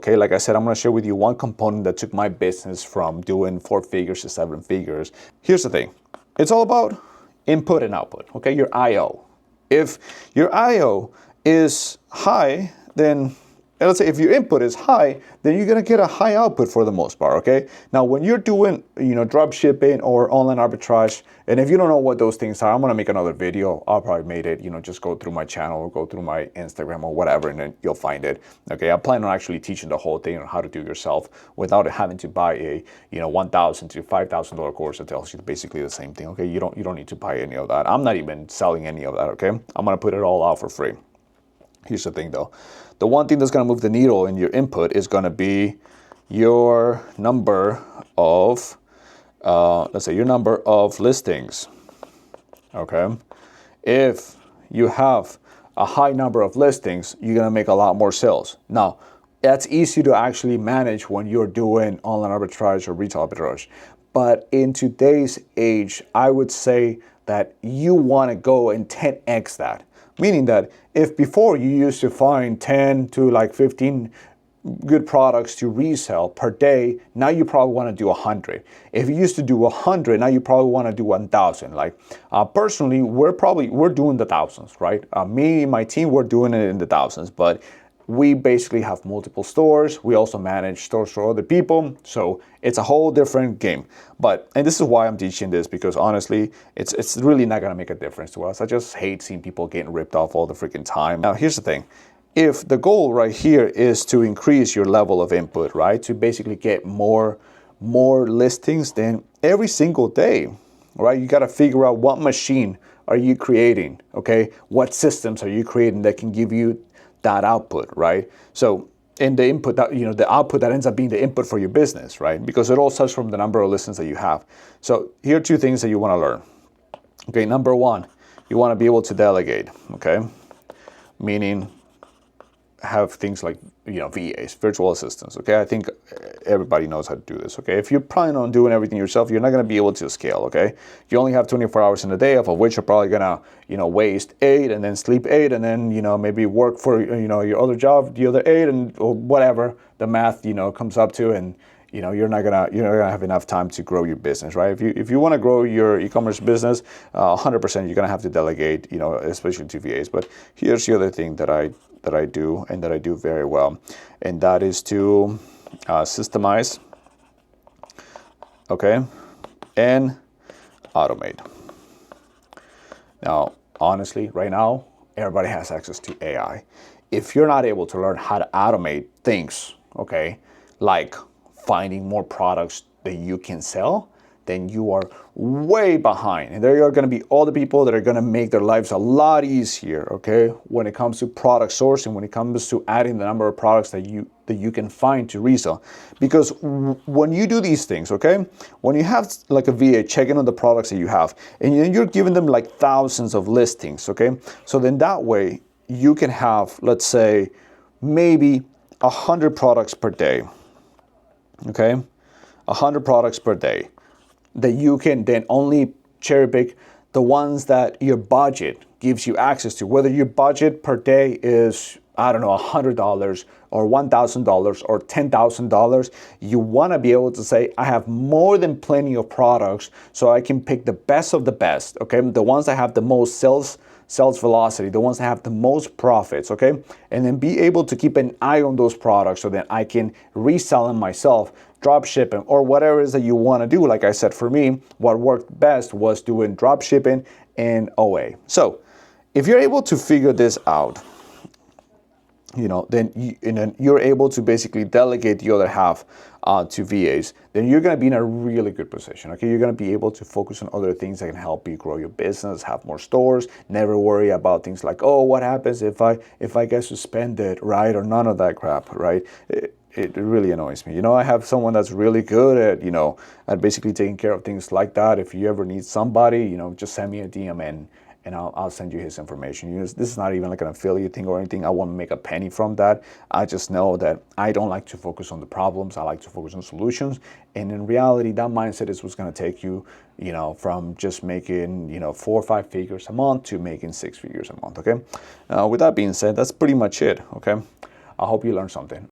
Okay, like I said, I'm going to share with you one component that took my business from doing 4 figures to 7 figures. Here's the thing. It's all about input and output, okay? Your IO. If your IO is high, then let's say if your input is high, then you're gonna get a high output for the most part, okay? Now, when you're doing, drop shipping or online arbitrage, and if you don't know what those things are, I'm gonna make another video. I'll probably made it, just go through my channel or go through my Instagram or whatever, and then you'll find it, okay? I plan on actually teaching the whole thing on how to do it yourself without having to buy a, $1,000 to $5,000 course that tells you basically the same thing, okay? You don't need to buy any of that. I'm not even selling any of that, okay? I'm gonna put it all out for free. Here's the thing though. The one thing that's going to move the needle in your input is going to be your number of, let's say your number of listings, okay? If you have a high number of listings, you're going to make a lot more sales. Now, that's easy to actually manage when you're doing online arbitrage or retail arbitrage. But in today's age, I would say that you want to go and 10x that. Meaning that if before you used to find 10 to like 15 good products to resell per day, now you probably want to do 100. If you used to do 100, now you probably want to do 1,000. Like personally, we're doing the thousands, right? Me and my team, we're doing it in the thousands, but we basically have multiple stores. We also manage stores for other people. So it's a whole different game. And this is why I'm teaching this, because honestly, it's really not gonna make a difference to us. I just hate seeing people getting ripped off all the freaking time. Now, here's the thing. If the goal right here is to increase your level of input, right? To basically get more listings, then every single day, right? You gotta figure out what machine are you creating, okay? What systems are you creating that can give you that output, right? So in the input, that the output that ends up being the input for your business, right? Because it all starts from the number of listens that you have. So here are 2 things that you want to learn. Okay, number 1, you want to be able to delegate, okay? Meaning have things like VAs, virtual assistants, okay? I think everybody knows how to do this, okay? If you're planning on doing everything yourself, you're not going to be able to scale, okay? You only have 24 hours in a day, of which you're probably going to waste 8 and then sleep 8 and then maybe work for your other job the other 8 and or whatever the math comes up to, and you're not gonna have enough time to grow your business, right? If you want to grow your e-commerce business, 100% you're gonna have to delegate, especially to VAs. But here's the other thing that I do and that I do very well, and that is to systemize, okay, and automate. Now, honestly, right now, everybody has access to AI. If you're not able to learn how to automate things, okay, like finding more products that you can sell, then you are way behind. And there are going to be all the people that are going to make their lives a lot easier, okay, when it comes to product sourcing, when it comes to adding the number of products that you can find to resell. Because when you do these things, okay, when you have like a VA checking on the products that you have, and you're giving them like thousands of listings, okay, so then that way you can have, let's say, maybe 100 products per day, okay, 100 products per day, that you can then only cherry pick the ones that your budget gives you access to. Whether your budget per day is, I don't know, $100 or $1,000 or $10,000, you want to be able to say, I have more than plenty of products, so I can pick the best of the best, okay? The ones that have the most sales velocity, the ones that have the most profits, okay? And then be able to keep an eye on those products so that I can resell them myself, drop shipping, or whatever it is that you want to do. Like I said, for me, what worked best was doing drop shipping and OA. So if you're able to figure this out, then you're able to basically delegate the other half to VAs, then you're going to be in a really good position, okay? You're going to be able to focus on other things that can help you grow your business, have more stores, never worry about things like, oh, what happens if I get suspended, right? Or none of that crap, right? It really annoys me. I have someone that's really good at basically taking care of things like that. If you ever need somebody, just send me a DM and I'll send you his information. This is not even like an affiliate thing or anything. I won't make a penny from that. I just know that I don't like to focus on the problems. I like to focus on solutions. And in reality, that mindset is what's going to take you, from just making, 4 or 5 figures a month to making 6 figures a month, okay? With that being said, that's pretty much it, okay? I hope you learned something.